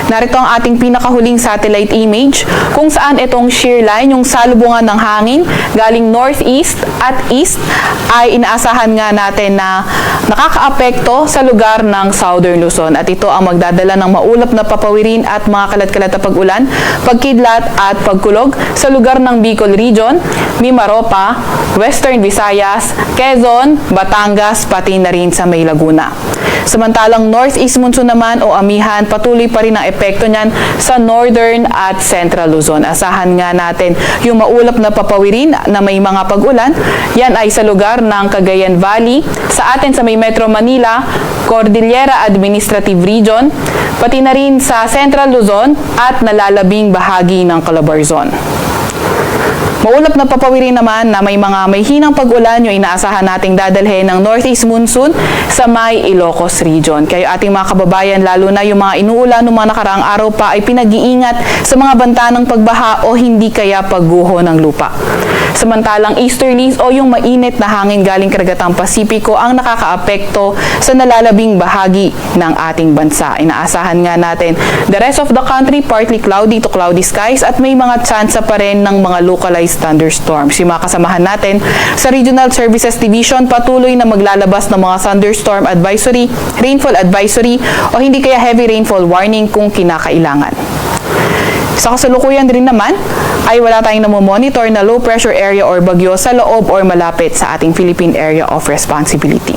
Narito ang ating pinakahuling satellite image kung saan itong shear line, yung salubungan ng hangin galing northeast at east ay inaasahan nga natin na nakakaapekto sa lugar ng Southern Luzon. At ito ang magdadala ng maulap na papawirin at mga kalat-kalat na pag-ulan, pagkidlat at pagkulog sa lugar ng Bicol Region, Mimaropa, Western Visayas, Quezon, Batangas, pati na rin sa May Laguna. Samantalang northeast monsoon naman o amihan, patuloy pa rin ang epekto niyan sa northern at central Luzon. Asahan nga natin yung maulap na papawirin na may mga pag-ulan. Yan ay sa lugar ng Cagayan Valley, sa atin sa may Metro Manila, Cordillera Administrative Region, pati na rin sa Central Luzon at nalalabing bahagi ng Calabarzon. Maulap na papawirin naman na may hinang pag-ulan yung inaasahan nating dadalhin ng northeast monsoon sa may Ilocos Region. Kaya ating mga kababayan, lalo na yung mga inuulan ng mga nakaraang araw pa ay pinag-iingat sa mga banta ng pagbaha o hindi kaya pagguho ng lupa. Samantalang easterlies o yung mainit na hangin galing karagatang Pasipiko ang nakakaapekto sa nalalabing bahagi ng ating bansa. Inaasahan nga natin the rest of the country partly cloudy to cloudy skies at may mga tsansa pa rin ng mga localized thunderstorms. Yung mga kasamahan natin sa Regional Services Division patuloy na maglalabas ng mga thunderstorm advisory, rainfall advisory o hindi kaya heavy rainfall warning kung kinakailangan. Sa kasalukuyan rin naman ay wala tayong namomonitor na low pressure area or bagyo sa loob or malapit sa ating Philippine Area of Responsibility.